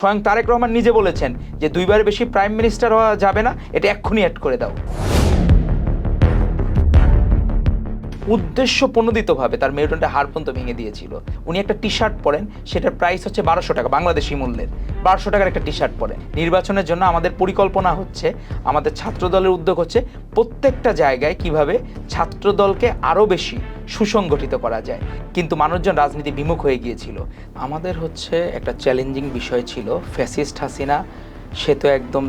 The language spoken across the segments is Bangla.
স্বয়ং তারেক রহমান নিজে বলেছেন যে দুইবার বেশি প্রাইম মিনিস্টার হওয়া যাবে না, এটা এক্ষুনি অ্যাড করে দাও। উদ্দেশ্য প্রণোদিতভাবে তার মেরুদণ্ডের হাড় পর্যন্ত ভেঙে দিয়েছিল। উনি একটা টি শার্ট পরেন, সেটার প্রাইস হচ্ছে 1200 টাকা বাংলাদেশি মূল্যের। 1200 টাকার একটা টি শার্ট পরেন। নির্বাচনের জন্য আমাদের পরিকল্পনা হচ্ছে, আমাদের ছাত্রদলের উদ্যোগ হচ্ছে প্রত্যেকটা জায়গায় কিভাবে ছাত্রদলকে আরও বেশি সুসংগঠিত করা যায়। কিন্তু মানুষজন রাজনীতি বিমুখ হয়ে গিয়েছিল। আমাদের হচ্ছে একটা চ্যালেঞ্জিং বিষয় ছিল, ফ্যাসিস্ট হাসিনা সে তো একদম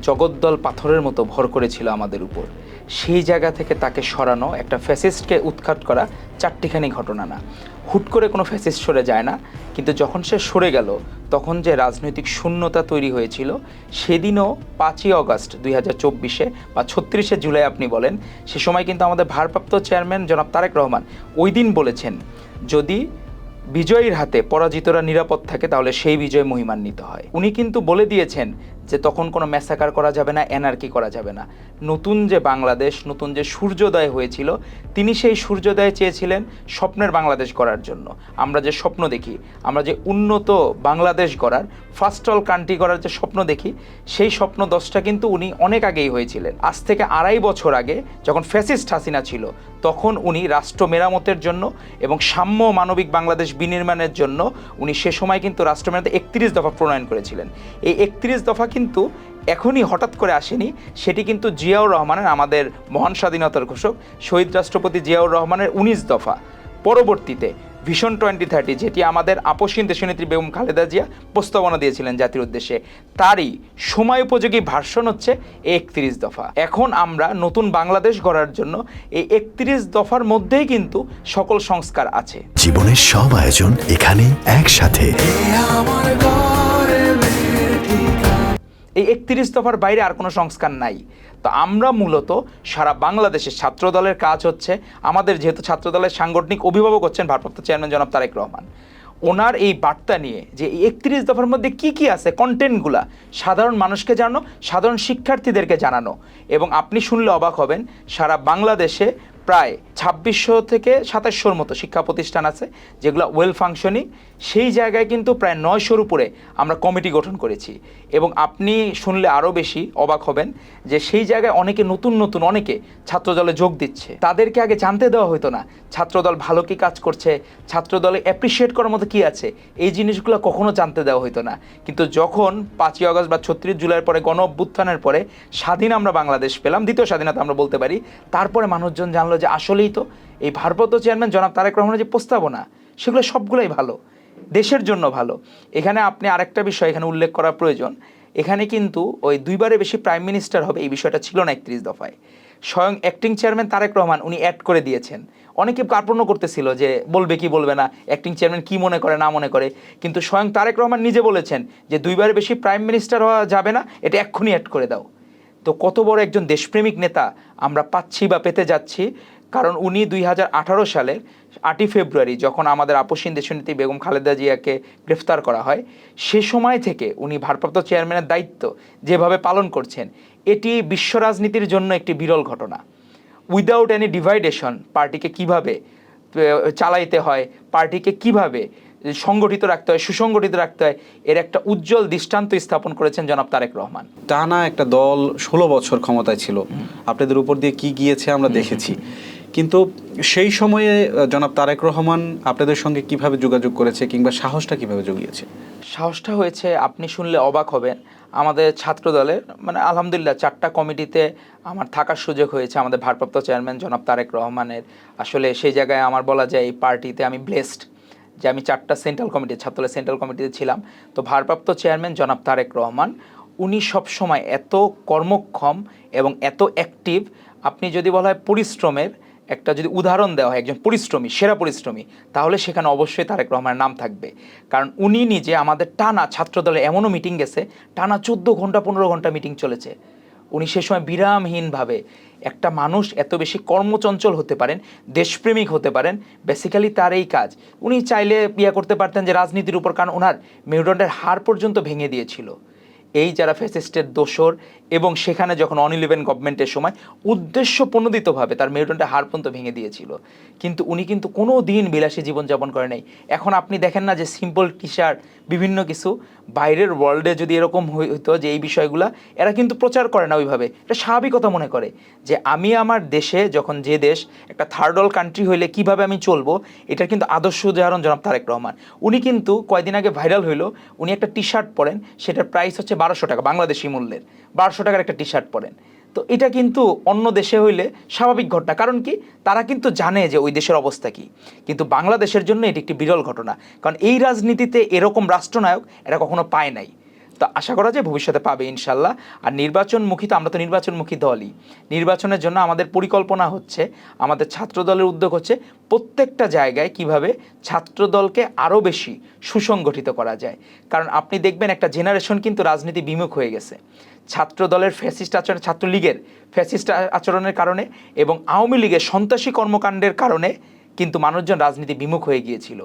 জগদ্দল পাথরের মতো ভর করেছিল আমাদের উপর। সেই জায়গা থেকে তাকে সরানো, একটা ফ্যাসিস্টকে উৎখাত করা চারটিখানি ঘটনা না। হুট করে কোনো ফ্যাসিস্ট সরে যায় না, কিন্তু যখন সে সরে গেল তখন যে রাজনৈতিক শূন্যতা তৈরি হয়েছিল, সেদিনও 5ই অগাস্ট 2024 বা 36শে জুলাই আপনি বলেন, সে সময় কিন্তু আমাদের ভারপ্রাপ্ত চেয়ারম্যান জনাব তারেক রহমান ওই দিন বলেছেন, যদি বিজয়ীর হাতে পরাজিতরা নিরাপদ থাকে তাহলে সেই বিজয় মহিমান্বিত হয়। উনি কিন্তু বলে দিয়েছেন যে তখন কোনো ম্যাসাকার করা যাবে না, এনার্কি করা যাবে না। নতুন যে বাংলাদেশ, নতুন যে সূর্যোদয় হয়েছিল, তিনি সেই সূর্যোদয় চেয়েছিলেন স্বপ্নের বাংলাদেশ গড়ার জন্য। আমরা যে স্বপ্ন দেখি, আমরা যে উন্নত বাংলাদেশ গড়ার, ফার্স্ট অল কান্ট্রি গড়ার যে স্বপ্ন দেখি, সেই স্বপ্ন 10টা কিন্তু উনি অনেক আগেই হয়েছিলেন। আজ থেকে 2.5 বছর আগে যখন ফ্যাসিস্ট হাসিনা ছিল, তখন উনি রাষ্ট্র মেরামতের জন্য এবং সাম্য মানবিক বাংলাদেশ বিনির্মাণের জন্য উনি সে সময় কিন্তু রাষ্ট্র মেরামতে 31 দফা প্রণয়ন করেছিলেন। এই 31 দফা কিন্তু এখনই হঠাৎ করে আসেনি, সেটি কিন্তু জিয়াউর রহমানের, আমাদের মহান স্বাধীনতার ঘোষক শহীদ রাষ্ট্রপতি জিয়াউর রহমানের 19 দফা। পরবর্তীতে ভিশন 2030, যেটি আমাদের আপসহীন দেশনেত্রী বেগম খালেদা জিয়া প্রস্তাবনা দিয়েছিলেন জাতির উদ্দেশ্যে, তারই সময় উপযোগী ভার্সন হচ্ছে এই 31 দফা। এখন আমরা নতুন বাংলাদেশ গড়ার জন্য এই 31 দফার মধ্যেই কিন্তু সকল সংস্কার আছে। জীবনের সব আয়োজন এখানে একসাথে। এই 31 দফার বাইরে আর কোনো সংস্কার নাই। তো আমরা মূলত সারা বাংলাদেশের ছাত্রদলের কাজ হচ্ছে, আমাদের যেহেতু ছাত্রদলের সাংগঠনিক অভিভাবক হচ্ছেন ভারপ্রাপ্ত চেয়ারম্যান জনাব তারেক রহমান, ওনার এই বার্তা নিয়ে যে এই 31 দফার মধ্যে কি কি আছে, কন্টেন্টগুলা সাধারণ মানুষকে জানানো, সাধারণ শিক্ষার্থীদেরকে জানানো। এবং আপনি শুনলে অবাক হবেন, সারা বাংলাদেশে প্রায় 2600 থেকে 2700-র মতো শিক্ষা প্রতিষ্ঠান আছে যেগুলো ওয়েল ফাংশনিং। সেই জায়গায় কিন্তু প্রায় 900-র উপরে আমরা কমিটি গঠন করেছি। এবং আপনি শুনলে আরও বেশি অবাক হবেন যে সেই জায়গায় অনেকে নতুন অনেকে ছাত্রদলে যোগ দিচ্ছে। তাদেরকে আগে জানতে দেওয়া হতো না ছাত্রদল ভালো কি কাজ করছে, ছাত্রদলে অ্যাপ্রিসিয়েট করার মতো কী আছে, এই জিনিসগুলো কখনো জানতে দেওয়া হতো না। কিন্তু যখন 5ই অগস্ট বা 36 জুলাইয়ের পরে, গণ অভ্যুত্থানের পরে স্বাধীন আমরা বাংলাদেশ পেলাম, দ্বিতীয় স্বাধীনতা আমরা বলতে পারি, তারপরে মানুষজন জানলো যে আসলেই তো এই ভারপ্রাপ্ত চেয়ারম্যান জনাব তারেক রহমানের যে প্রস্তাবনা, সেগুলো সবগুলোই ভালো, দেশের জন্য ভালো। এখানে আপনি আরেকটা বিষয় এখানে উল্লেখ করা প্রয়োজন, এখানে কিন্তু ওই দুইবারের বেশি প্রাইম মিনিস্টার হবে এই বিষয়টা ছিল না 31 দফায়। স্বয়ং অ্যাক্টিং চেয়ারম্যান তারেক রহমান উনি অ্যাড করে দিয়েছেন। অনেকে কার্পণ্য করতেছিল যে বলবে কি বলবে না, অ্যাক্টিং চেয়ারম্যান কি মনে করে না মনে করে, কিন্তু স্বয়ং তারেক রহমান নিজে বলেছেন যে দুইবারের বেশি প্রাইম মিনিস্টার হওয়া যাবে না, এটা এক্ষুনি অ্যাড করে দাও। তো কত বড় একজন দেশপ্রেমিক নেতা আমরা পাচ্ছি বা পেতে যাচ্ছি। কারণ উনি 2018 সালের 8ই ফেব্রুয়ারি যখন আমাদের আপসহীন দেশনেত্রী বেগম খালেদা জিয়াকে গ্রেফতার করা হয়, সে সময় থেকে উনি ভারপ্রাপ্ত চেয়ারম্যানের দায়িত্ব যেভাবে পালন করছেন, এটি বিশ্ব রাজনীতির জন্য একটি বিরল ঘটনা। উইদাউট এনি ডিভাইডেশন পার্টিকে কিভাবে চালাইতে হয়, পার্টিকে কিভাবে সংগঠিত রাখতে হয়, সুসংগঠিত রাখতে হয়, এর একটা উজ্জ্বল দৃষ্টান্ত স্থাপন করেছেন জনাব তারেক রহমান। টানা একটা দল 16 বছর ক্ষমতায় ছিল, আপনাদের উপর দিয়ে কি গিয়েছে আমরা দেখেছি। কিন্তু সেই সময়ে জনাব তারেক রহমান আপনাদের সঙ্গে কিভাবে যোগাযোগ করেছে, কিংবা সাহসটা কিভাবে জুগিয়েছে? সাহসটা হয়েছে, আপনি শুনলে অবাক হবেন, আমাদের ছাত্রদলের মানে আলহামদুলিল্লাহ 4টা কমিটিতে আমার থাকার সুযোগ হয়েছে আমাদের ভারপ্রাপ্ত চেয়ারম্যান জনাব তারেক রহমানের। আসলে সেই জায়গায় আমার বলা যায় এই পার্টিতে আমি ব্লেসড যে আমি 4টা সেন্ট্রাল কমিটি, ছাত্রদলের সেন্ট্রাল কমিটিতে ছিলাম। তো ভারপ্রাপ্ত চেয়ারম্যান জনাব তারেক রহমান উনি সবসময় এত কর্মক্ষম এবং এত অ্যাক্টিভ, আপনি যদি বলা হয় পরিশ্রমের একটা যদি উদাহরণ দেওয়া হয় একজন পরিশ্রমী, সেরা পরিশ্রমী, তাহলে সেখানে অবশ্যই তারেক রহমানের নাম থাকবে। কারণ উনি নিজে আমাদের টানা ছাত্রদলে এমনও মিটিং গেছে, টানা 14 ঘন্টা 15 ঘন্টা মিটিং চলেছে। উনি সে সময় বিরামহীনভাবে, একটা মানুষ এত বেশি কর্মচঞ্চল হতে পারেন, দেশপ্রেমিক হতে পারেন, বেসিক্যালি তার এই কাজ। উনি চাইলে করতে পারতেন যে রাজনীতির উপর, কারণ ওনার মেরুদণ্ডের হাড় পর্যন্ত ভেঙে দিয়েছিল এই যারা ফ্যাসিস্টের দোসর। এবং সেখানে যখন অন-11 গভর্নমেন্টের সময় উদ্দেশ্য প্রণোদিতভাবে তার মেরুদণ্ডের হাড় পর্যন্ত ভেঙে দিয়েছিল। কিন্তু উনি কিন্তু কোনো দিন বিলাসী জীবনযাপন করে নাই। এখন আপনি দেখেন না যে সিম্পল টি শার্ট, বিভিন্ন কিছু, বাইরের ওয়ার্ল্ডে যদি এরকম হইতো যে এই বিষয়গুলা এরা কিন্তু প্রচার করে না ওইভাবে, এটা স্বাভাবিকতা মনে করে যে আমি আমার দেশে যখন যে দেশ একটা থার্ড ওয়ার্ল্ড কান্ট্রি হইলে কিভাবে আমি চলবো, এটার কিন্তু আদর্শ উদাহরণ জনাব তারেক রহমান। উনি কিন্তু কয়দিন আগে ভাইরাল হইলো, উনি একটা টি শার্ট পরেন, সেটার প্রাইস হচ্ছে 1200 টাকা বাংলাদেশি মূল্যের, 1200 টাকার একটা টি শার্ট পরেন। তো এটা কিন্তু অন্য দেশে হইলে স্বাভাবিক ঘটনা, কারণ কি তারা কিন্তু জানে যে ওই দেশের অবস্থা কী। কিন্তু বাংলাদেশের জন্য এটি একটি বিরল ঘটনা, কারণ এই রাজনীতিতে এরকম রাষ্ট্রনায়ক এরা কখনো পায় নাই। তো আশা করা যায় ভবিষ্যতে পাবে ইনশাল্লাহ। আর নির্বাচনমুখী তো আমরা তো নির্বাচনমুখী দলই, নির্বাচনের জন্য আমাদের পরিকল্পনা হচ্ছে, আমাদের ছাত্র দলের উদ্যোগ হচ্ছে প্রত্যেকটা জায়গায় কিভাবে ছাত্র দলকে আরও বেশি সুসংগঠিত করা যায়। কারণ আপনি দেখবেন একটা জেনারেশন কিন্তু রাজনীতি বিমুখ হয়ে গেছে ছাত্র দলের ফ্যাসিস্ট আচরণ, ছাত্রলীগের ফ্যাসিস্ট আচরণের কারণে এবং আওয়ামী লীগের সন্ত্রাসী কর্মকাণ্ডের কারণে কিন্তু মানুষজন রাজনীতি বিমুখ হয়ে গিয়েছিল।